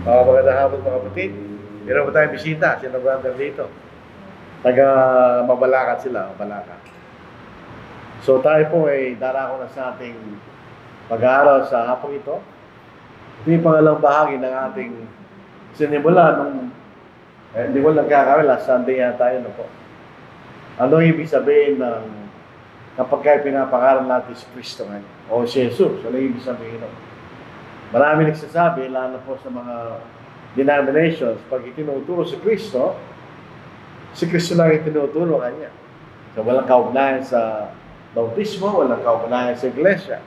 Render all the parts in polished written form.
Magandang hapon mga kapatid. Meron ba tayong bisita? Sino brother dito? Taga Mabalacat sila, Mabalacat. So tayo po ay darako na sa ating pag-aaral sa hapong ito. Ito yung pangalang bahagi ng ating sinimula nung hindi ko nagkakawala, Sunday yata yun po. Ano ibig sabihin ng kapag kayo pinapangaral natin si Kristo o si Jesus? Ano ibig sabihin nun? Marami nagsasabi, lalo po sa mga denominations, pag itinuturo si Kristo lang itinuturo kanya. So walang kaugnayan sa bautismo, walang kaugnayan sa iglesia.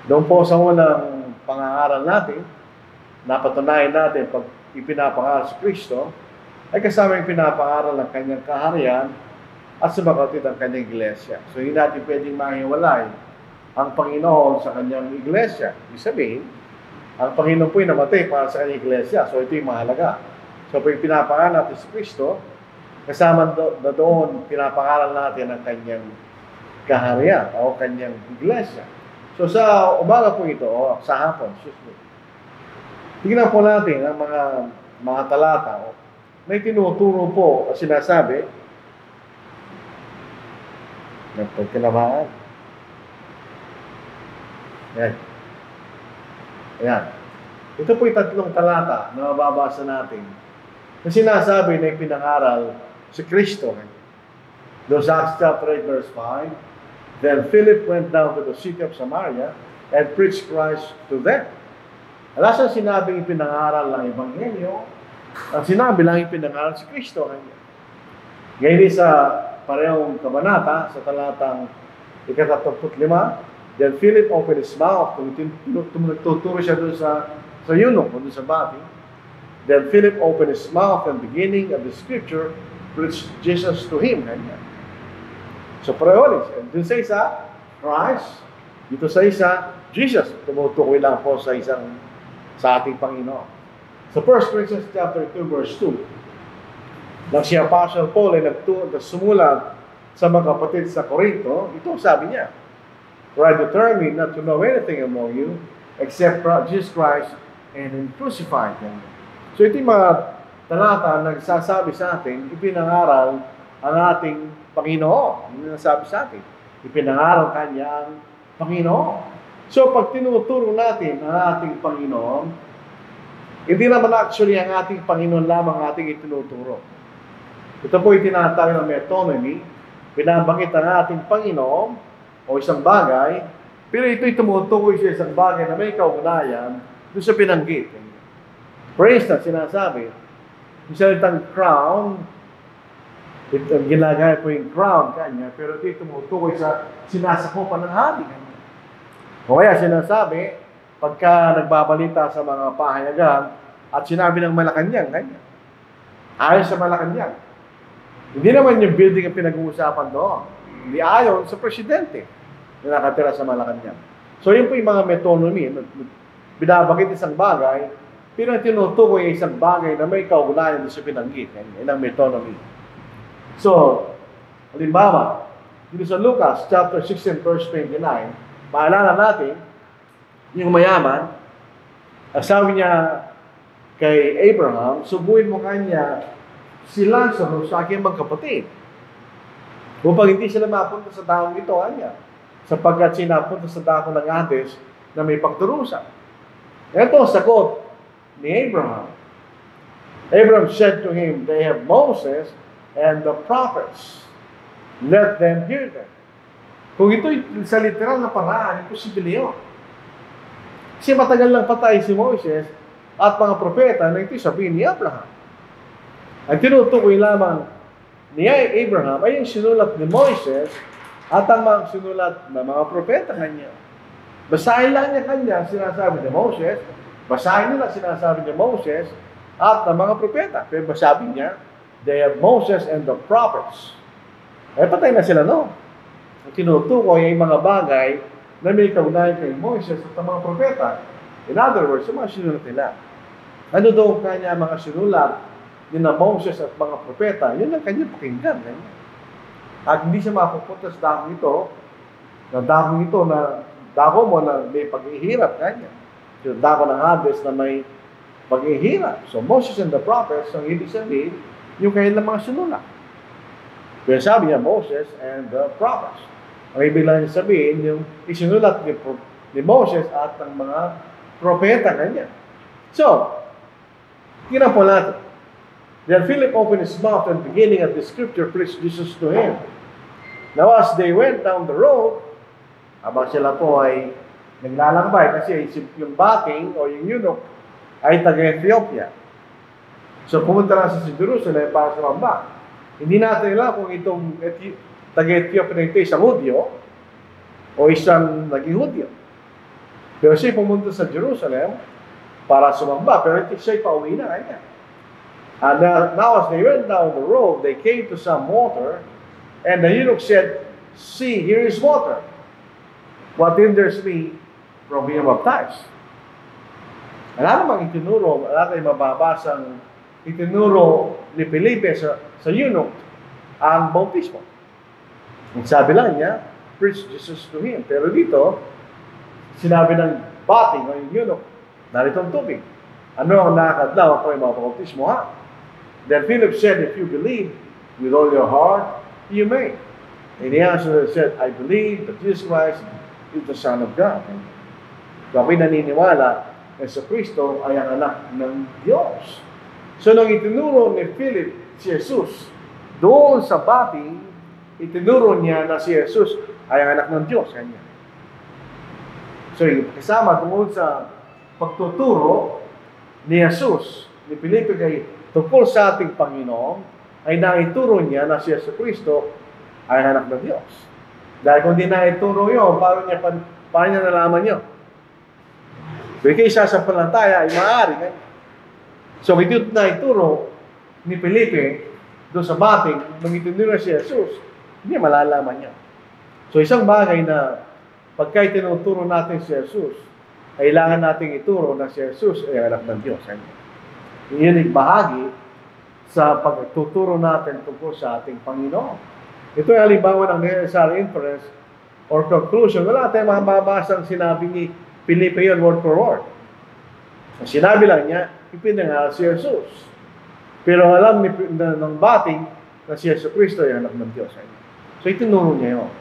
Doon po sa unang pangangaral natin, napatunayan natin pag ipinapangaral si Kristo, ay kasama yung pinapangaral ng kanyang kaharian at sumakatid ang kanyang iglesia. So hindi natin pwedeng mahiwalay ang Panginoon sa kanyang iglesia. Ibig sabihin, ang Panginoon po ay namatay para sa kanyang iglesia. So ito yung mahalaga. So pag pinapangaral natin si Kristo, kasama na doon, pinapangaral natin ang kanyang kaharian o kanyang iglesia. So sa umaga po ito, o sa hapon, tingnan po natin ang mga talata. May tinuturo po, sinasabi, nagpagkalamaan. Ayan. Ito po yung tatlong talata na mababasa natin na sinasabi na ipinangaral si Kristo. Doon sa Acts chapter 8 verse 5, Then Philip went down to the city of Samaria and preached Christ to them. Wala siyang sinabing ipinangaral ng Ebanghelyo. Ang sinabi lang ipinangaral si Kristo. Ngayon sa parehong kabanata, sa talatang 35, Then Philip opened his mouth, nagtuturo siya doon sa eunuch, doon sa bati. Then Philip opened his mouth and beginning of the scripture, preached Jesus to him. So pareho doon sa isa, Christ, dito sa isa, Jesus. Tumutukoy lang po sa ating Panginoon. Sa 1 Corinthians chapter 2 verse 2, nang si Apostle Paul ay sumulat sa mga kapatid sa Corinto, ito sabi niya, For I determined not to know anything among you except Jesus Christ and Him crucified. So ito yung mga talata na nagsasabi sa atin, ipinangaral ang ating Panginoon. Yung nasabi sa atin, ipinangaral Kanya ang Panginoon. So pag tinuturo natin ang ating Panginoon, hindi naman actually ang ating Panginoon lamang ating itinuturo. Ito po yung tinatawag ng metonymy, binabangkit ang ating Panginoon o isang bagay, pero ito'y tumutukoy sa isang bagay na may kaugnayan doon sa binanggit. For instance, sinasabi, yung salitang crown, ginagaya po yung crown kanya, pero ito'y tumutukoy sa sinasakupan ng hari. O kaya sinasabi, pagka nagbabalita sa mga pahayagan at sinabi ng Malacanang, kanya, ayon sa Malacanang. Hindi naman yung building ang pinag-uusapan doon. Hindi ayon sa presidente na nakatira sa Malacanang. So yun po yung mga metonymy. Binabagit isang bagay, pero tinutukoy ay isang bagay na may kaugnayan sa pinanggit. Yan ang metonymy. So, halimbawa, dito sa Lucas chapter 16 verse 29, maalala natin, yung mayaman, sabi niya kay Abraham, subuin mo kanya si Lazarus sa aking mga kapatid. Upang hindi sila mapunta sa taong ito, sapagkat sinapunta sa dako ng Hades na may pagdurusa. Ito ang sagot ni Abraham. Abraham said to him, They have Moses and the prophets. Let them hear them. Kung ito'y sa literal na paraan, imposible yun. Kasi matagal lang patay si Moses at mga propeta na ito'y sabihin ni Abraham. Ang tinutukoy lamang ni Abraham ay yung sinulat ni Moises at ang mga sinulat ng mga propeta kanya. Basahin lang niya kanya sinasabi ni Moses, basahin nila sinasabi ni Moses at ng mga propeta. Pero sabi niya, they have Moses and the prophets. Patay na sila, no? Tinutukoy ay mga bagay na may kaugnayan kay Moses at ang mga propeta. In other words, yung mga sinulat nila. Ano daw kanya mga sinulat ni na Moses at mga propeta? Yun ang kanya pakinggan. At hindi siya mapupunta sa dakong ito, na dako mo na may paghihirap kanya. Yung dako ng Hades na may paghihirap. So Moses and the prophets, ang ibig sabihin, yung kanilang mga sinulat. Kaya sabi niya, Moses and the prophets. Ang ibig lang sabihin, yung isinulat ni Moses at ng mga propeta kanya. So, tingnan po natin. Then Philip opened his mouth and beginning at the scripture preached Jesus to him. Now as they went down the road, habang sila po ay naglalakbay kasi yung bating o yung eunuch ay taga-Ethiopia. So pumunta lang sa Jerusalem para sumamba. Hindi natin alam kung itong taga-Ethiopia na ito isang Hudyo o isang naging Hudyo. Pero siya pumunta sa Jerusalem para sumamba, pero ito siya'y pauwi na kanya. And now as they went down the road, they came to some water, and the eunuch said, "See, here is water. What hinders me from being baptized?" Wala namang itinuro, wala tayong mababasang itinuro ni Felipe sa eunuch ang bautismo. Ang sabi lang niya, preach Jesus to him. Pero dito, sinabi ng bating o yung eunuch, narito ang tubig. Ano ang nakakadlaw ako ay mabautismo ha? Then Philip said, if you believe with all your heart, you may. And he answered and said, I believe that Jesus Christ is the Son of God. So ako'y naniniwala na sa Kristo ay ang anak ng Diyos. So nang itinuro ni Philip si Jesus, doon sa bating, itinuro niya na si Jesus ay ang anak ng Diyos. Kanya. So kasama tungkol sa pagtuturo ni Jesus, ni Felipe kay tungkol sa ating Panginoon, ay naituro niya na si Yesu Kristo ay anak ng Diyos. Dahil kung di naituro yun, paano niya nalaman yun? So, ikay sasampalataya ay maaari. So, ito naituro ni Felipe doon sa bating, nung itinuro si Jesus, hindi malalaman niya. So, isang bagay na pagka itinuturo natin si Jesus, kailangan nating ituro na si Jesus ay anak ng Diyos. Iyon ay bahagi sa pagtuturo natin tungkol sa ating Panginoon. Ito ay halimbawa ng necessary inference or conclusion. Wala tayong mababasang sinabi ni Felipe yun word for word. Sinabi lang niya, ipinangaral si Jesus. Pero alam ng bating na si Yesu Kristo ay anak ng Diyos. So itinuro niya yun.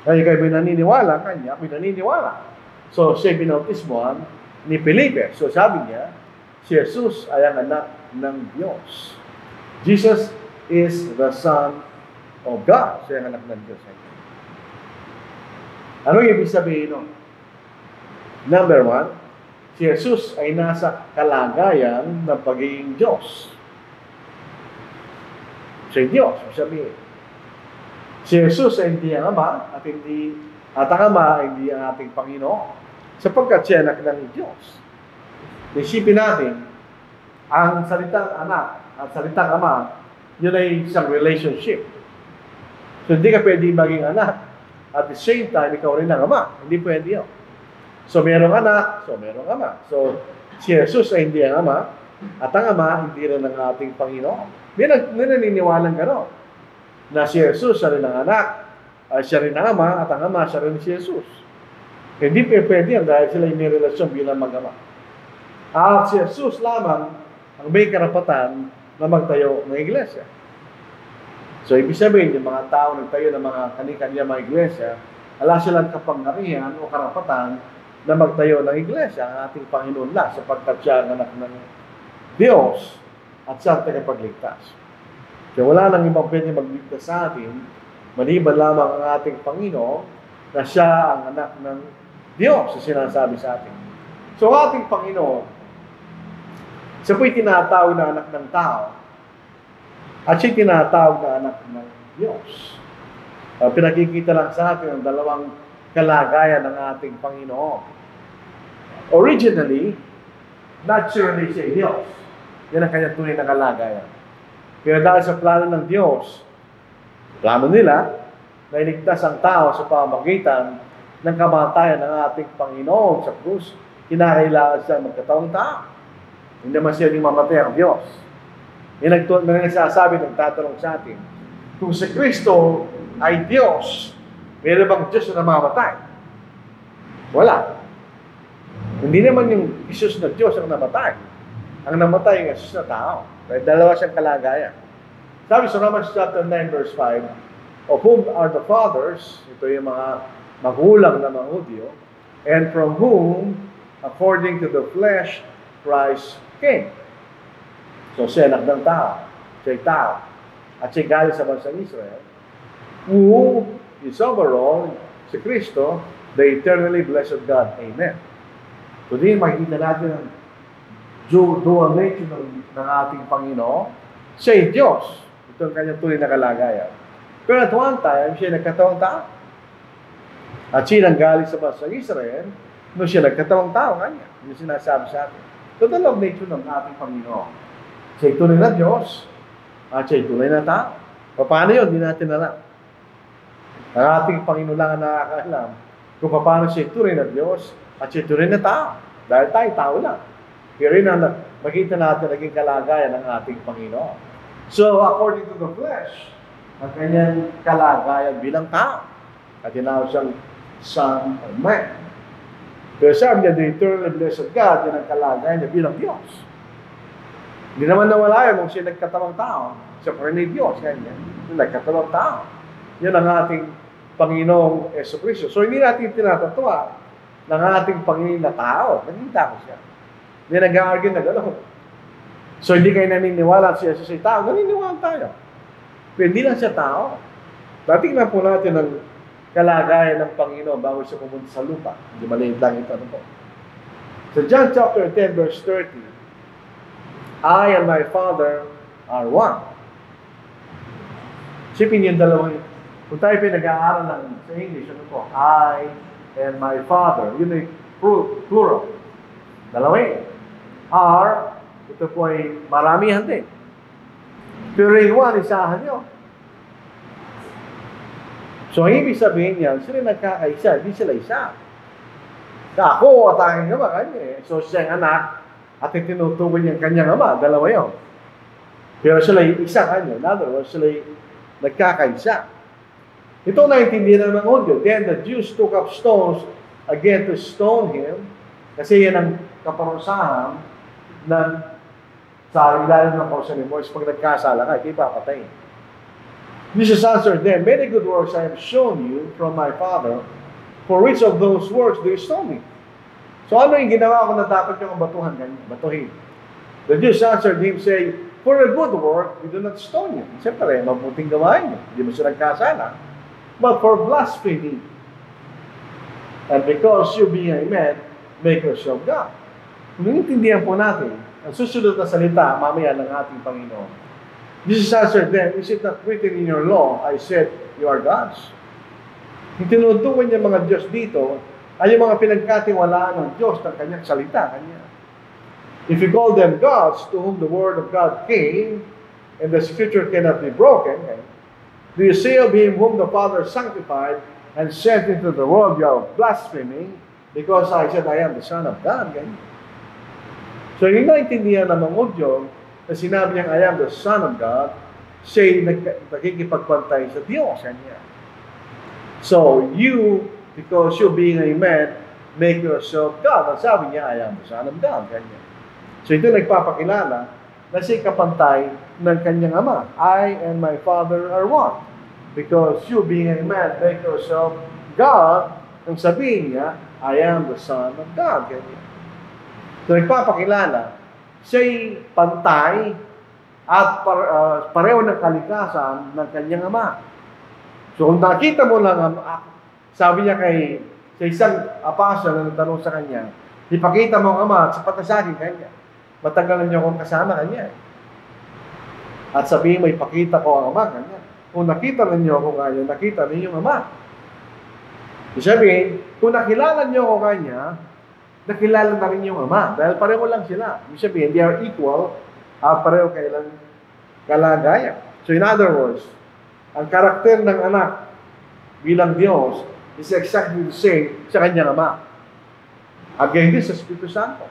Kaya kayo naniniwala kanya, naniniwala. So siya binautismohan ni Felipe. So sabi niya, si Jesus ay ang anak ng Diyos. Jesus is the Son of God. Siya ang anak ng Diyos. Ano ibig sabihin nun? Number one, si Jesus ay nasa kalagayan ng pagiging Diyos. Siya Diyos. Sabihin. Si Jesus ay hindi ang Ama at ang Ama ay hindi ang ating Panginoon. Sapagkat siya anak ng Diyos. Isipin natin, ang salitang anak at salitang ama, yun ay isang relationship. So, hindi ka pwede maging anak. At the same time, ikaw rin ang ama. Hindi pwede yun. So, merong anak, so merong ama. So, si Jesus ay hindi ang ama, at ang ama, hindi rin ang ating Panginoon. May naniniwalang gano'n, na si Jesus siya rin ang anak, siya rin ang ama, at ang ama, siya rin si Jesus. Hindi pwede yan dahil sila may relasyon bilang mag-ama. At si Jesus lamang ang may karapatan na magtayo ng iglesia. So, ibig sabihin, yung mga tao nagtayo ng mga kani-kanya mga iglesia, wala silang kapangyarihan o karapatan na magtayo ng iglesia, ang ating Panginoon lang, sapagkat siya ang anak ng Diyos at siya ang tagapagligtas. So, wala nang ibang pwede magligtas sa atin, maliban lamang ang ating Panginoon na siya ang anak ng Diyos, na sinasabi sa atin. So, ating Panginoon, siya po'y tinatawag na anak ng tao at siya tinatawag na anak ng Diyos. Pinakikita lang sa atin ang dalawang kalagayan ng ating Panginoon. Originally, naturally siya Diyos. Yan ang kanyang tunay na kalagayan. Pero dahil sa plano ng Diyos, plano nila na iligtas ang tao sa pamamagitan ng kamatayan ng ating Panginoon sa krus, kinakailangan siya magkatawang tao. Hindi naman siya yung mamatay ang Diyos. Yung nagsasabi, nagtatanong sa atin, kung si Kristo ay Diyos, meron bang Diyos na namamatay? Wala. Hindi naman yung Jesus na Diyos ang namatay. ang namatay ng Jesus na tao. Dahil dalawa siyang kalagayan. Sabi sa Romans chapter 9 verse 5, of whom are the fathers, ito yung mga magulang na mga Hudyo, and from whom, according to the flesh, Christ came. So siya anak ng tao, siya'y tao, at siya galing sa bansang Israel, who is overall, si Kristo, the eternally blessed God. Amen. So din makikita natin ang dual nature ng ating Panginoon. Siya'y Diyos. Ito ang kanyang tunay na kalagayan. Pero at one time, siya nagkatawang tao. At siya nanggaling sa bansang Israel, nung siya nagkatawang tao kanya. Yung sinasabi sa atin. Ito ang nature ng ating Panginoon. Siya'y tunay na Diyos, at siya'y tunay na tao. Paano yun? Hindi natin alam. Ang ating Panginoon lang ang nakakaalam kung paano siya'y tunay na Diyos, at siya'y tunay na tao. Dahil tayo, tao lang. Pero yun ang makita natin naging kalagayan ng ating Panginoon. So, according to the flesh, ang kanyang kalagayan bilang tao. At tinawag siyang Son of Man. Pero sabi niya, the eternally blessed God, yan ang kalagayan niya bilang Diyos. Hindi naman nawala yun kung siya nagkatawang tao. Siya pa rin ay Diyos. Ganyan. Nagkatawang tao. Yan ang ating Panginoong Jesucristo. So, hindi natin tinatatawa ng ating Panginoon na tao. Naging tao siya. Hindi nag-argue na gano'n. So, hindi kayo naniniwala si Jesus ay tao. Naniniwala tayo. Pero hindi lang siya tao. Tingnan po natin ang kalagayan ng Panginoon bago siya pumunta sa lupa. Hindi maliit lang ito. Ano po? So, John chapter 10 verse 30, I and my Father are one. Sipin yung dalawang. Kung tayo pinag-aaral ng sa English, ano po? I and my Father. Yun ay plural. Dalawa eh. Are, ito po ay maramihan din. Pero yung one, isahan nyo. So, ang ibig sabihin niyan, sila nagkakaisa, hindi sila isa. Ako at aking ama, kanya eh. So, siya ang anak, at tinutukoy niyang kanyang ama, dalawa yun. Pero sila yung isa kanya. In other words, sila yung nagkakaisa. Ito naintindihan ng mga Hudyo. Then the Jews took up stones again to stone him, kasi yan ang kaparusahan ng sa ilalim ng kausa ni Moises pag nagkasala ka, ikaw papatayin. Jesus answered them, many good works I have shown you from my Father, for which of those works do you stone me? So ano yung ginawa ko na dapat yung batuhan ganyan? Batuhin. The Jews answered him, say, for a good work, we do not stone you. Siyempre, mabuting gawain niyo. Hindi mo siya nagkasala. But for blasphemy, and because you being a man, make yourself God. Kung naiintindihan po natin, ang susunod na salita, mamaya ng ating Panginoon. Jesus answered them, is it not written in your law, I said, you are gods? Yung tinutukoy niya mga Diyos dito, ay yung mga pinagkatiwalaan ng Diyos ng kanyang salita, kanya. If you call them gods, to whom the word of God came, and the scripture cannot be broken, do you say of him whom the Father sanctified, and sent into the world, you are blaspheming, because I said, I am the Son of God, ganyan. So, yung naintindihan ng mga Hudyo, na sinabi niyang, I am the Son of God, siya'y nakikipagpantay sa Diyos. Kanya. So, you, because you being a man, make yourself God. Ang sabi niya, I am the Son of God. Kanya. So, ito nagpapakilala na siya'y kapantay ng kanyang ama. I and my Father are one. Because you being a man, make yourself God. Ang sabihin niya, I am the Son of God. Kanya. So, nagpapakilala, siya'y pantay at pareho ng kalikasan ng kanyang ama. So, kung nakita mo lang, sabi niya sa isang apostol na nagtanong sa kanya, ipakita mo ang ama at sapat na sa akin kanya. Matagal na niyo akong kasama kanya. At sabihin mo, ipakita ko ang ama kanya. Kung nakita ninyo ako kanya, nakita ninyo ang ama. Sabihin, kung nakilala niyo ako kanya, nakilala na rin yung ama. Dahil pareho lang sila. Ibig sabihin, they are equal at pareho kailang kalagayan. So in other words, ang karakter ng anak bilang Diyos is exactly the same sa kanyang ama. At gayon din sa Espiritu Santo.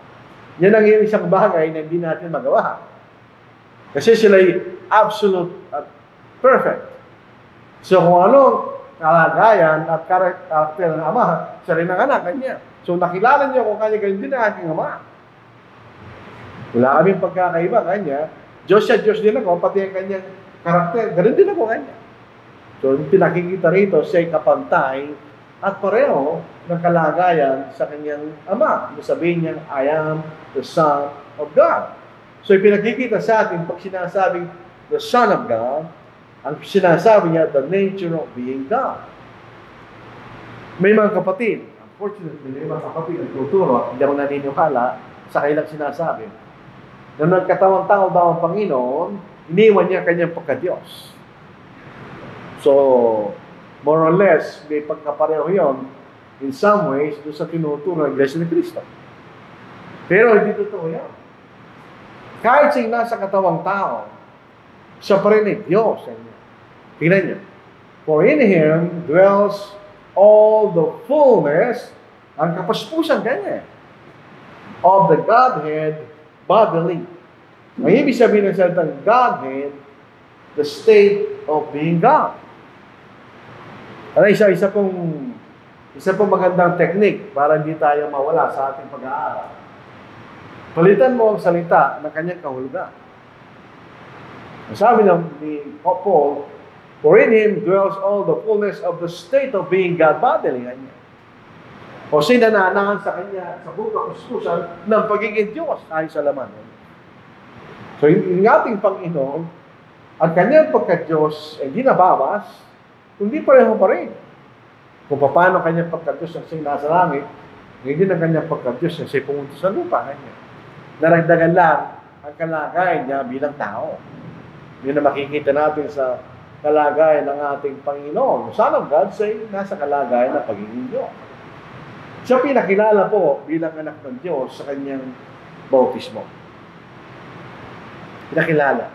Yan ang isang bagay na hindi natin magawa. Kasi sila'y absolute at perfect. So kung ano kalagayan at karakter ng ama, siya rin ang anak kanya. So, nakilala niyo kung kanya ganyan din ang aking ama. Wala kaming pagkakaiba kanya. Diyos siya, Diyos din ako, pati ang kanyang karakter. Ganun din ako kanya. So, pinakikita rito, siya'y kapantay at pareho ng kalagayan sa kanyang ama. Sabihin niya, I am the Son of God. So, pinakikita sa atin, pag sinasabing the Son of God, ang sinasabi niya, the nature of being God. May mga kapatid, unfortunately, may mga kapatid na tuturo, hindi ako naniniwala sa kailang sinasabi. Nung nagkatawang tao daw ang Panginoon, iniwan niya kanyang pagka-Diyos. So, more or less, may pagkapareho yun, in some ways, doon sa tinuturo ng Iglesia ni Cristo. Pero hindi totoo yan. Kahit siyang nasa katawang tao, siya pa rin ay Diyos. Tingnan niyo. For in Him dwells all the fullness, ang kapaspusan kanya, of the Godhead bodily. Ang ibig sabihin ng salitang Godhead, the state of being God. Ano isa pong magandang technique para hindi tayo mawala sa ating pag-aaral. Palitan mo ang salita ng kanyang kahulugan. Sabi ni Paul, for in Him dwells all the fullness of the state of being God bodily. O sinananahan sa kanya sa buong kapustusan ng pagiging Diyos ayon sa laman. So, yung ating Panginoon, ang kanyang pagka-Diyos ay hindi nabawas, kundi pareho pa rin. Kung paano kanyang pagka-Diyos ang siyang nasa langit, hindi na kanyang pagka-Diyos ang siyang pumunta sa lupa. Naragdagan lang ang kalagayan niya bilang tao. Yun na makikita natin sa kalagayan ng ating Panginoon. Son of God, siya nasa kalagayan ng pagiging Diyos. Siya pinakilala po bilang anak ng Diyos sa kanyang bautismo. Pinakilala.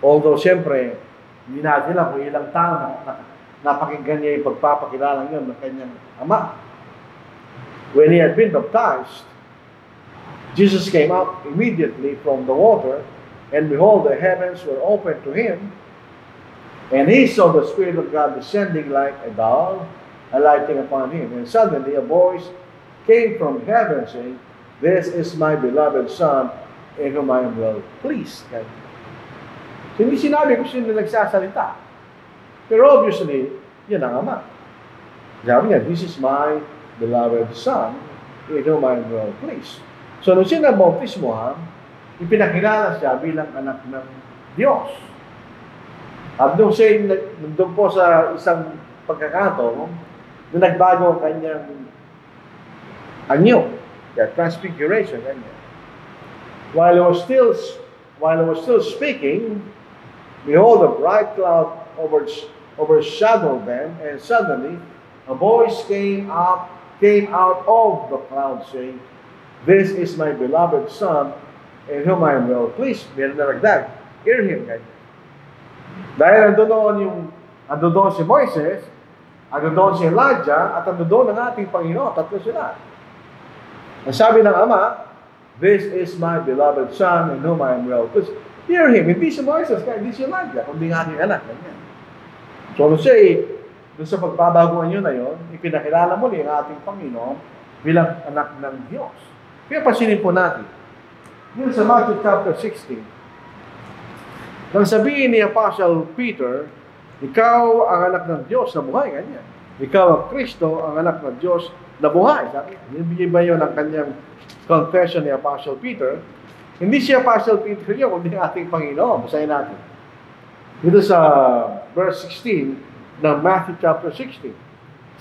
Although, siyempre, hindi natin lang kung ilang tao napakinggan niya yung pagpapakilala niya ng kanyang ama. When he had been baptized, Jesus came up immediately from the water, and behold, the heavens were opened to him, and he saw the Spirit of God descending like a dove, alighting upon him. And suddenly a voice came from heaven saying, "This is my beloved Son, in whom I am well pleased." So, hindi sinabi kung sino nagsasalita. Pero obviously, yan ang Ama. Sabi niya, "This is my beloved Son, in whom I am well pleased." So, nung siya nabautismohan, ipinakilala siya bilang anak ng Diyos. At nung siya, nandun po sa isang pagkakataon, na nagbago ang kanyang anyo, transfiguration, kanya. While he was still speaking, behold, a bright cloud overshadowed them, and suddenly a voice came out of the cloud saying, "This is my beloved Son, in whom I am well pleased." Meron na nagdag, hear him, kanya. Dahil ando doon si Moises, ando doon si Elijah, at ando doon ang ating Panginoon. Tatlo sila. Ang sabi ng Ama, "This is my beloved Son, in whom I am well pleased." Hear him. Hindi si Moises, hindi si Elijah, kundi ang aking anak. So, doon sa pagbabaguan yun na yun, ipinakilala muli ang ating Panginoon bilang anak ng Diyos. Kaya pasinin po natin. Yun sa Matthew chapter 16. Nang sabihin ni Apostle Peter, "Ikaw ang anak ng Diyos na buhay," ganyan. "Ikaw ang Kristo, ang anak ng Diyos na buhay." Sabi, hindi ba yun ang kanyang confession ni Apostle Peter? Hindi si Apostle Peter yun, kundi ating Panginoon. Basahin natin. Dito sa verse 16 ng Matthew chapter 16.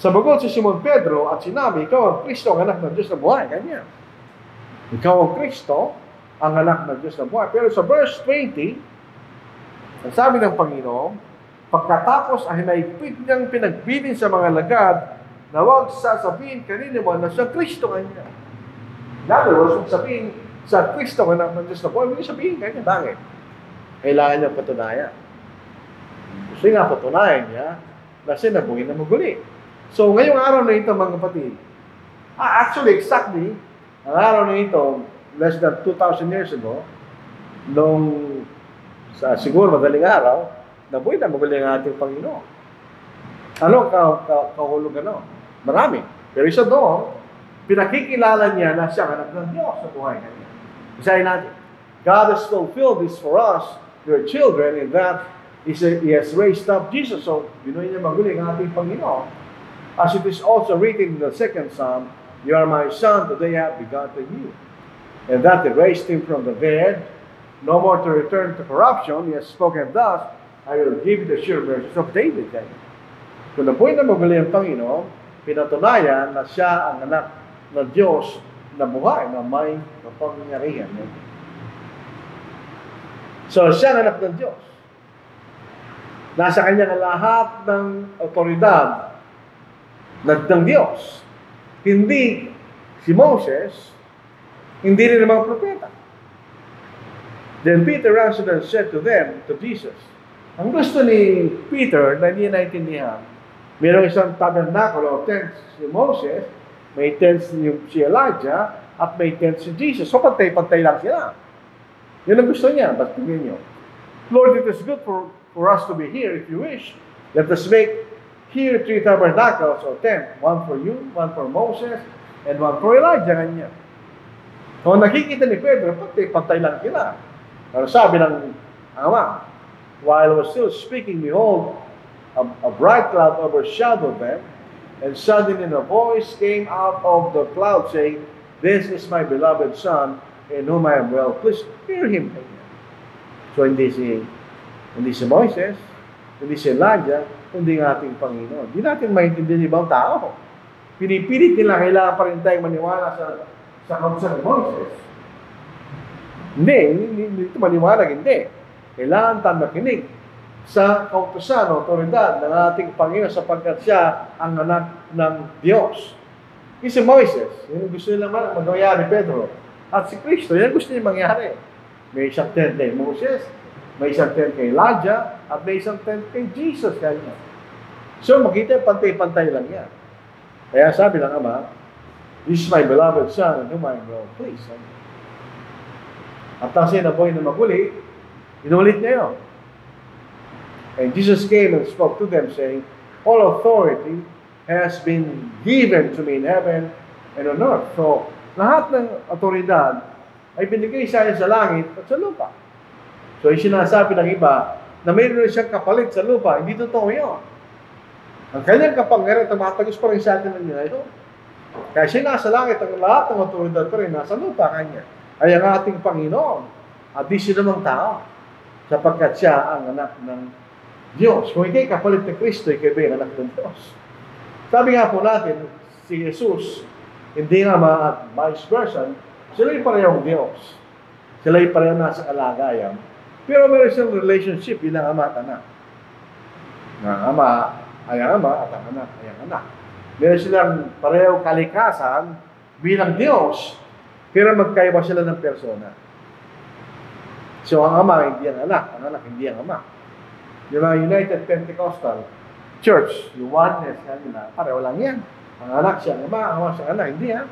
"Sabagot si Simon Pedro at sinabi, Ikaw ang Kristo, ang anak ng Diyos na buhay." Ganyan. Ikaw ang Kristo, ang anak ng Diyos na buhay. Pero sa verse 20, ang sabi ng Panginoon, pagkatapos ay naigpit niyang pinagbilin sa mga lagad na huwag sasabihin kanino man na siya Kristo kanya. In other words, kung sabihin sa Kristo ka ng Diyos na buhay, hindi sabihin kanya. Bakit? Kailangan niya patunayan. Gusto nga patunayan niya na siya nabuhay na maguli. So, ngayong araw na ito, mga kapatid, actually, exactly, ang araw na ito, less than 2,000 years ago, nung siguro madaling araw, nabuhay na maguli ang ating Panginoon. Ano kahulugan no? Marami. Pero isa doon, pinakikilala niya na siya anak ng Diyos sa buhay kanya. Isahin natin. God has fulfilled this for us, your children, in that He has raised up Jesus. So, binuhay niya maguli ang ating Panginoon. As it is also written in the second Psalm, you are my son, today I have begotten you. And that He raised Him from the dead, no more to return to corruption. He has spoken thus, I will give you the sure mercies of David. Kung nabuhay na maguli ang Panginoon, pinatunayan na siya ang anak ng Diyos na buhay, na may kapangyarihan. So, siya ang anak ng Diyos. Nasa kanya ang lahat ng otoridad ng Diyos. Hindi si Moses, hindi rin ang mga propeta. Then Peter answered and said to them, to Jesus, ang gusto ni Peter na hindi naintindihan, mayroong isang tabernacle o tent si Moses, may tent si Elijah, at may tent si Jesus. So pantay-pantay lang sila. Yun ang gusto niya. But tingnan nyo, Lord, it is good for us to be here if you wish. Let us make here 3 tabernacles or tent. One for you, one for Moses, and one for Elijah. Ganyan. Kung nakikita ni Pedro, pantay lang sila. Pero sabi ng Ama, while I was still speaking, behold, a bright cloud overshadowed them, and suddenly a voice came out of the cloud saying, this is my beloved Son, in whom I am well pleased. Hear Him. So hindi si Moises, hindi si Elijah, kundi ang ating Panginoon. Hindi natin maintindihan ibang tao. Pinipilit nila, kailangan pa rin tayong maniwala sa kautusan ni Moses. Hindi ito maniwala, hindi. Kailangan tayong makinig sa kautusan o otoridad ng ating Panginoon sapagkat siya ang anak ng Diyos. Si Moises, yun gusto nila magawa ni Pedro. At si Kristo, yan gusto niya mangyari. May isang tent kay Moses, may isang tent kay Elijah, at may isang tent kay Jesus. Kanya. So makita, pantay-pantay lang yan. Kaya sabi ng Ama, this is my beloved Son, in whom I am well pleased. At kasi na buhay na maguli, inulit niya yun. And Jesus came and spoke to them, saying, all authority has been given to me in heaven and on earth. So, lahat ng otoridad ay binigay sa langit at sa lupa. So, yung sinasabi ng iba na mayroon siyang kapalit sa lupa, hindi totoo yun. Ang kanyang kapangyarihan, tumatagos pa rin sa atin ng ngayon. Kaya siya nasa langit, ang lahat ng otoridad pa rin nasa lupa kanya. Ay ang ating Panginoon at di siya namang tao sapagkat siya ang anak ng Diyos. Kung ikay kapalit ng Kristo, ikay ba yung anak ng Diyos? Sabi nga po natin, si Jesus, hindi nga at vice versa, sila'y parehong Diyos. Sila'y parehong nasa kalagayan. Pero meron siyang relationship bilang ama at anak. Ang ama ay ang ama at ang anak ay ang anak. Meron silang parehong kalikasan bilang Diyos, pero magkaiba sila ng persona. So ang ama hindi ang anak hindi ang ama. Yung mga United Pentecostal Church, yung oneness kanila, pareho lang yan. Ang anak siya ang ama siya ang anak, hindi ha.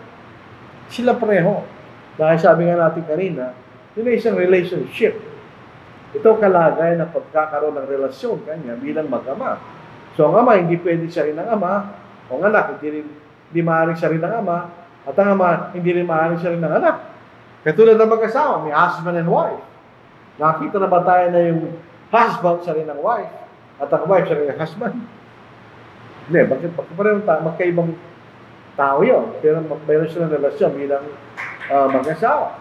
Sila pareho. Dahil sabi nga natin kanina, yun ay isang relationship. Ito kalagay na pagkakaroon ng relasyon kanya bilang mag-ama. So ang ama, hindi pwede siya rin ang ama, o ang anak, hindi maaaring siya rin ang ama, at ang ama, hindi rin maaaring siya rin ang anak. Katulad ng mag-asawa, may husband and wife. Nakita na ba tayo na yung husband siya rin ang wife, at ang wife siya rin ang husband? Hindi, bakit parang magkaibang tao yun, pero mayroon silang relasyon bilang mag-asawa.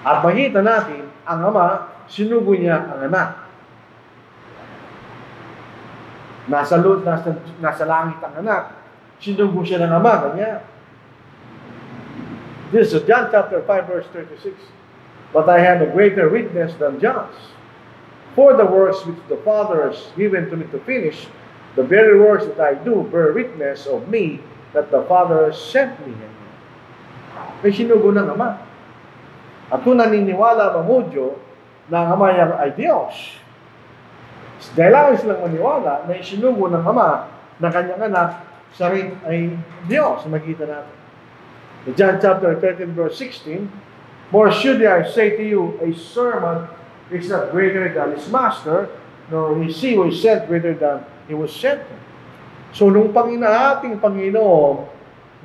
At makita natin, ang ama, sinugo niya ang anak. Nasa langit ang anak, sinugo siya ng ama, kanya. This is John chapter 5 verse 36. But I have a greater witness than John's. For the works which the Father has given to me to finish, the very works that I do bear witness of me that the Father has sent me. May sinugo ng ama. At kung naniniwala ang Hudyo na ang ama ay Diyos, kailangan silang maniwala na isinugo ng ama na kanyang anak siya rin ay Diyos. Makita natin. In John chapter 13 verse 16, more surely I say to you, a servant is not greater than his master, nor is he who is sent greater than he was sent. So, nung ating Panginoon,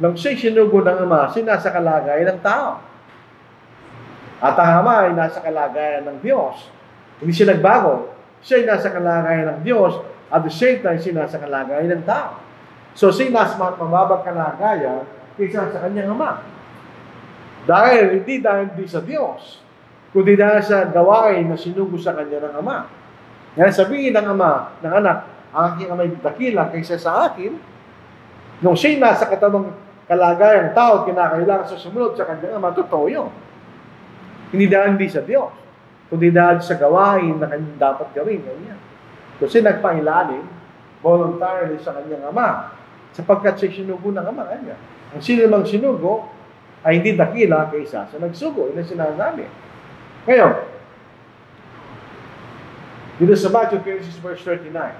nang siya'y sinugo ng ama, sinasa kalagay ng tao. At ang Ama ay nasa kalagayan ng Diyos. Hindi siya nagbago. Siya ay nasa kalagayan ng Diyos at the same time siya nasa kalagayan ng tao. So siya nasa mababang kalagayan kaysa sa kanyang Ama. Hindi dahil sa Diyos, kundi dahil sa gawain na sinugo sa kanya ng Ama. Ngayon sabihin ng Ama, ng anak, ang aking amay dakila kaysa sa akin, nung siya nasa katabang kalagayan tao, kinakailangan sa sumunod sa kanyang Ama, totoo yun. Hindi dahil sa Diyos, kundi dahil sa gawain na kanyang dapat gawin. Ganyan. Kasi nagpailalim, voluntarily sa kanyang Ama, sapagkat siya sinugo ng Ama. Ganyan. Ang sino mang sinugo, ay hindi dakila kaysa sa nagsugo. Yun ang sinasabi. Ngayon, dito sa Matthew 26 verse 39,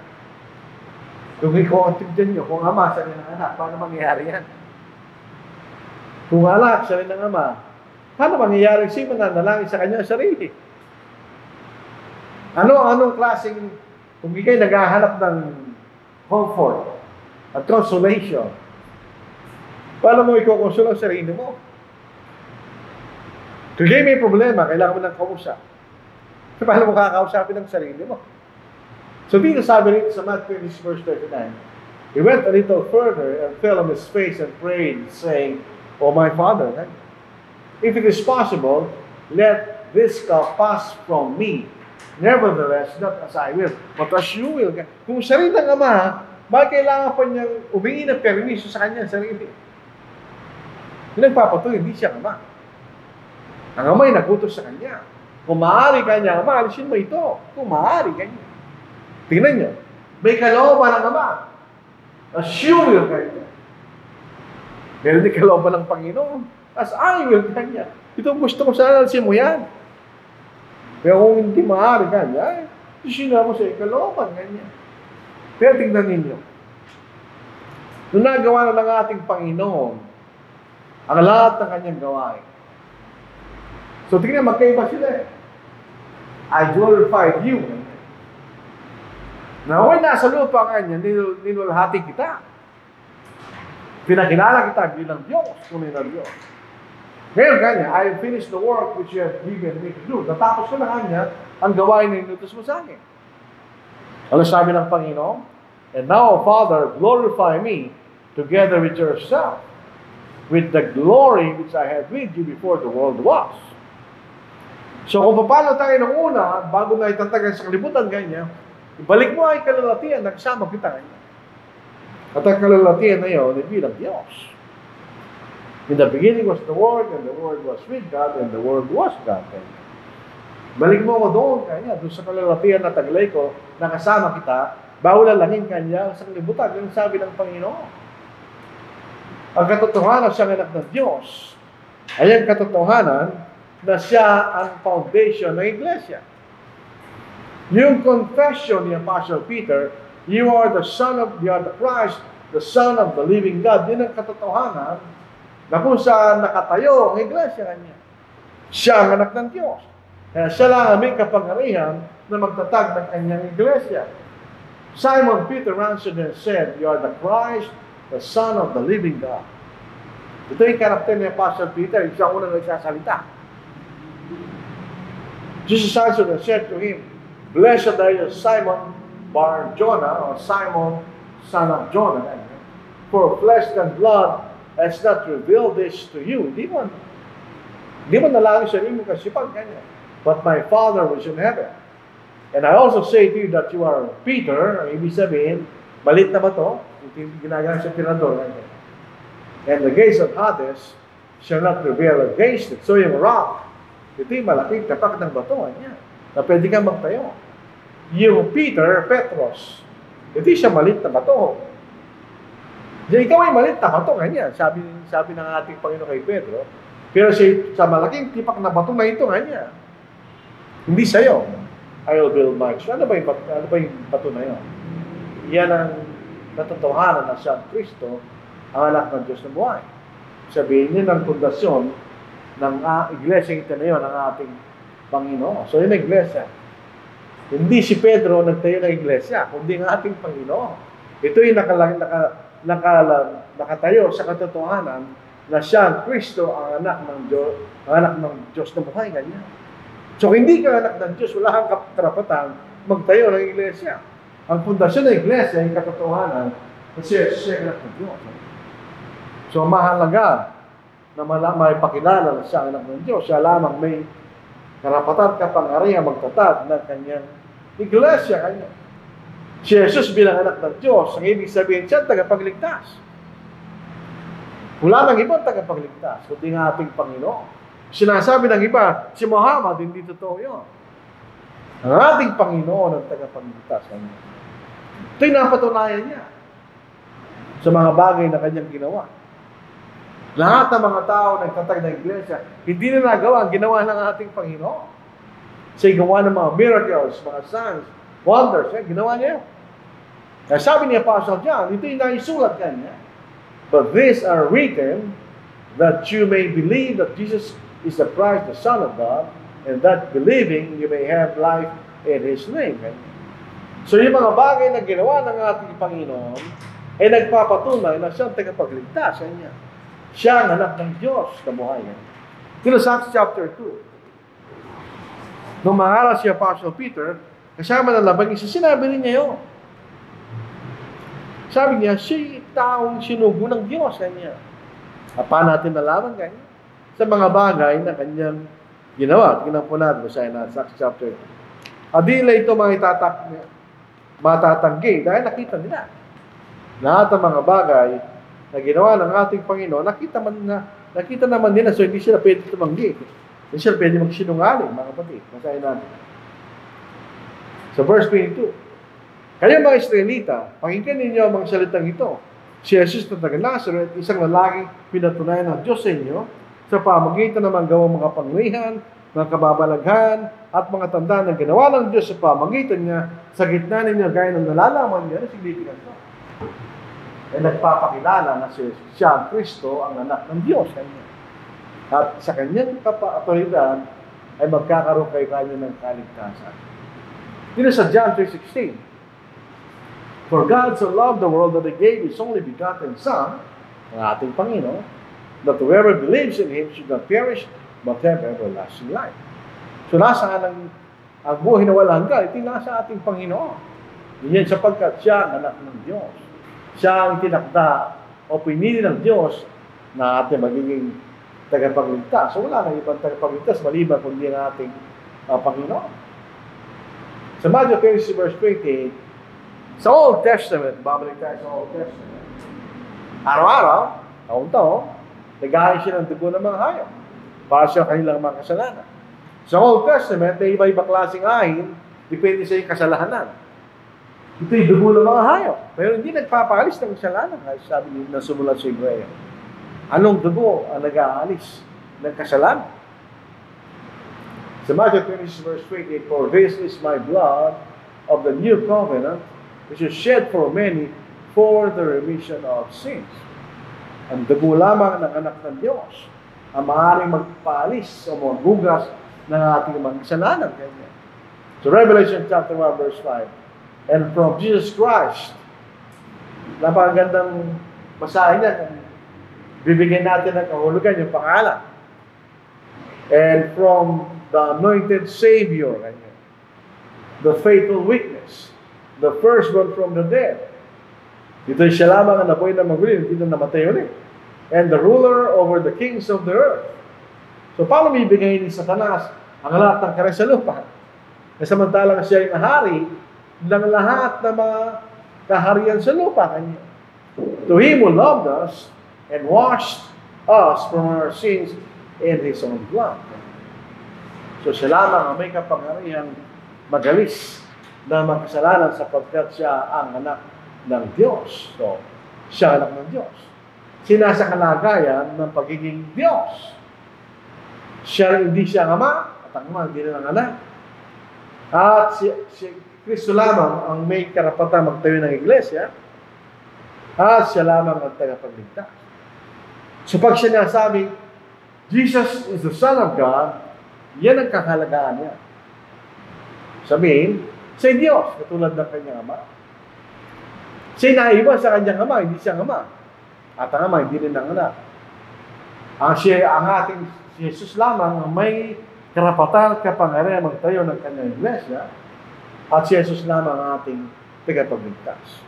kung ikaw ang tignan nyo, kung Ama sa rin ng anak, paano mangyayari yan? Kung anak sa rin ng Ama, paano mangyayari siya mananalangin sa kanyang sarili? Anong klaseng, kung ikay naghahanap ng comfort at consolation, paano mo ikukonsul ang sarili mo? Kung ikay may problema, kailangan mo ng kausap. So, paano mo kakausapin ang sarili mo? So, dito sabi rin sa Matthew 26 verse 39, he went a little further and fell on his face and prayed, saying, O my Father, if it is possible, let this cup pass from me. Nevertheless, not as I will, but as you will. Kung sarili ng Ama, bakit kailangan pa niyang humingi ng permiso sa kanyang sarili? Yung nagpapatuloy, hindi siya Ama. Ang Ama ay nagutos sa kanya. Kung maaari kanya, Ama, alisin mo ito. Kung maaari kanya. Tingnan niyo, may kalooban ng Ama. As you will kanya. Meron din kalooban ng Panginoon. As I will kanya. Ito gusto ko sana alisin mo yan. Pero kung hindi maaari kanya, sino mo sa kalooban kanya. Pero tingnan ninyo. Nung nagawa na ng ating Panginoon, ang lahat ng kanyang gawain. So tingnan, magkaiba sila eh. I glorified you. Na ako'y nasa lupa kanya, nilulhati kita. Pinakilala kita bilang Diyos, tunay na Diyos. Ngayon kanya, I finished the work which you have given me to do. Natapos ko na kanya ang gawain na inutos mo sa akin. Ano sabi ng Panginoon? And now, Father, glorify me together with yourself, with the glory which I had with you before the world was. So kung paano tayo nung una, bago na itatagan sa kalibutan ganyan, ibalik mo ay kalalatian na kasama kita ganyan. At ang kalalatian na yun, ay bilang Diyos. In the beginning was the Word, and the Word was with God, and the Word was God. Ganyan. Balik mo ko doon kanya, doon sa kalalatian na taglay ko, na kasama kita, bago lalangin kanya sa kalibutan. Yung sabi ng Panginoon. Ang katotohanan siyang anak ng Diyos, ay ang katotohanan na siya ang foundation ng Iglesia. Yung confession ni Apostle Peter, you are the Christ, the Son of the living God. Yun ang katotohanan na kung saan nakatayo ang Iglesia kanya. Siya ang anak ng Diyos. Kaya siya lang ang may kapangyarihan na magtatag ng kanyang Iglesia. Simon Peter answered and said, you are the Christ, the Son of the living God. Ito yung karakter ni Apostle Peter, siya ang unang nagsasalita. Jesus answered and said to him, Blessed are you, Simon Bar-Jonah, or Simon, son of Jonah. For flesh and blood has not revealed this to you. Di mo nalangin sa inyo kasipan kanya. But my Father was in heaven. And I also say to you that you are Peter, ang ibig sabihin, malit na ba ito? Ginagawa sa tirador. And the gates of Hades shall not prevail against it. So yung rock, ito yung malaking tapak ng bato niya, na pwede kang magtayo. Yung Peter, Petros, ito siya malit na bato. Ikaw ay malit na bato kanya, sabi ng ating Panginoon kay Pedro. Pero sa malaking tipak na bato na ito kanya, hindi sa'yo. I will build my church. Ano ba yung bato na yun? Yan ang natotohanan na siya Kristo, ang anak ng Diyos na buhay. Sabihin niya ng pundasyon ng iglesia ito na yun, ang ating Panginoon. So yun ang iglesia. Hindi si Pedro nagtayo ng iglesia, kundi ang ating Panginoon. Ito yung nakatayo sa katotohanan na siya ang Kristo, ang anak ng Diyos na buhay, ganyan. So, hindi ka anak ng Diyos, wala kang karapatan magtayo ng iglesia. Ang pundasyon ng iglesia ay katotohanan na siya ang anak ng Diyos. So, mahalaga na may pakilala na siya ang anak ng Diyos. Siya lamang may karapatan kapangyarihan magtatag ng kanyang iglesia. Kanya. Si Jesus bilang anak ng Diyos, ang ibig sabihin siya tagapagligtas. Wala nang ibang tagapagligtas, kundi ng ating Panginoon. Sinasabi ng iba, si Muhammad, hindi totoo yun. Ang ating Panginoon ang tagapagligtas. Ito'y napatunayan niya sa mga bagay na kanyang ginawa. Lahat ng mga tao nagtatag ng iglesia, hindi na nagawa ang ginawa ng ating Panginoon. Siya gawa ng mga miracles, mga signs, wonders, ginawa niya. Kaya sabi ni Apostle John, ito'y naisulat kanya. But these are written that you may believe that Jesus is the Christ, the Son of God, and that believing you may have life in His name. So yung mga bagay na ginawa ng ating Panginoon ay nagpapatunay na siyang tagapagligtas niya. Siya ang anak ng Diyos na buhay. Ito sa Acts chapter 2. Nung maharal si Apostle Peter, kasama ng labang isa, sinabi rin niya yun. Sabi niya, siya taong sinugo ng Diyos. Kanya. Paano natin nalaman kanya? Sa mga bagay na kanyang ginawa. Tingnan po natin sa Acts chapter 2. Adila ito matatanggi dahil nakita nila. Lahat ng mga bagay na ginawa ng ating Panginoon, nakita naman nila, so hindi sila pwede tumanggi. Hindi sila pwede magsinungaling, mga kapatid. Masahin natin. Sa verse 22, kayo mga Israelita, pakinggan ninyo ang mga salitang ito. Si Jesus na taga-Nazareth, isang lalaking pinatunayan ng Diyos sa inyo, sa pamagitan ng mga gawang mga panglihan, mga kababalaghan, at mga tanda na ginawa ng Diyos sa pamagitan niya, sa gitna ninyo, gaya ng nalalaman niya, na significant ito. Ay nagpapakilala na siya ang Kristo, ang anak ng Diyos. At sa kanyang kapatuloyan ay magkakaroon kayo kanya ng kaligtasan. Dito sa John 3:16, for God so loved the world that He gave His only begotten Son, ang ating Panginoon, that whoever believes in Him should not perish, but have everlasting life. So nasaan ang buhay na walang hanggan? Ito nasa ating Panginoon. Yan sapagkat siya ang anak ng Diyos. Siya ang tinakda o pinili ng Diyos na ating magiging tagapagligtas. So wala nang ibang tagapagligtas maliban kundi ang ating Panginoon. Sa Matthew 20 verse 28, sa Old Testament, babalik tayo sa Old Testament, araw-araw, taon-taon, naghahain siya ng dugo ng mga hayop para sa kanilang mga kasalanan. Sa Old Testament, may iba-iba klaseng ahin, depende sa iyong kasalanan. Ito'y dugo ng mga hayop. Pero hindi nagpapaalis ng kasalanan. Sabi niyo na sumulat sa Hebreo. Anong dugo ang nag-aalis ng kasalanan? Sa Matthew 20 verse 28, for this is my blood of the new covenant, which is shed for many for the remission of sins. Ang dugo lamang ng anak ng Diyos ang maaaring magpaalis o maghugas ng ating mga kasalanan. So Revelation chapter 1 verse 5, and from Jesus Christ, napakagandang basahin niya, bibigyan natin ng kahulugan yung pangalan. And from the anointed Savior, the faithful witness, the firstborn from the dead. Ito'y siya lamang ang nabuhay na maguli, hindi na namatay ulit. And the ruler over the kings of the earth. So, paano may ibigay ni Satanas ang lahat ng kare sa lupa? Samantalang siya yung hari ng lahat ng mga kaharian sa lupa. Kanya. To Him who loved us and washed us from our sins in His own blood. So, siya lamang ang may kapangyarihan magalis na magkasalanan sapagkat siya ang anak ng Diyos. So, siya anak ng Diyos. Sinasa kalagayan ng pagiging Diyos. Hindi siya ang ama, at ang ama hindi na ang anak. At si Kristo lamang ang may karapatan magtayo ng iglesia, at siya lamang ang tagapagligtas. So pag siya nasabi, Jesus is the Son of God, yan ang kakalagaan niya. Sabihin, siya'y Diyos, katulad ng kanyang ama. Siya'y naiba sa kanyang ama, hindi siya ang ama. At ang ama, hindi rin ang anak. Ang ating si Jesus lamang ang may karapatan at kapangyarihan magtayo ng kanyang iglesia, at si Jesus lamang ang ating tagapagligtas.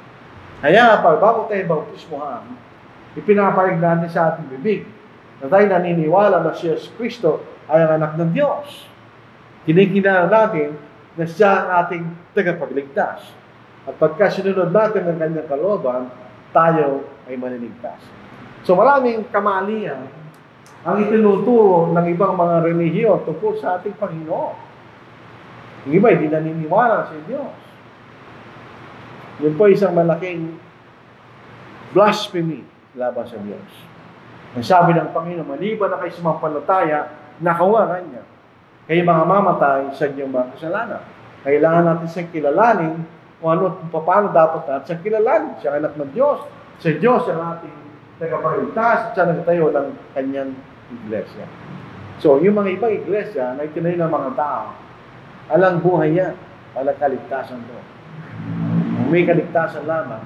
Kaya bago tayo bautismuhan, ipinapahayag natin sa ating bibig na tayo naniniwala na si Jesus Kristo ay ang anak ng Diyos. Kinikilala natin na siya ang ating tagapagligtas. At pagka sinunod natin ang kanyang kalooban, tayo ay maniligtas. So maraming kamalian ang itinuturo ng ibang mga relihiyon tungkol sa ating Panginoon. Yung iba, hindi naniniwala sa Diyos. Yun po isang malaking blasphemy laban sa Diyos. Ang sabi ng Panginoon, maliban na kayo sumampalataya, nakawaran niya. Kayo mga mamatay sa inyong mga kasalanan. Kailangan natin siyang kilalanin kung ano, kung paano dapat natin siyang kilalanin. Siya ang anak ng Diyos. Sa Diyos ang ating tagapagligtas at siya nagtayo ng kanyang iglesia. So, yung mga ibang iglesia na itinayo ng mga tao, alang buhay yan, walang kaligtasan doon. May kaligtasan lamang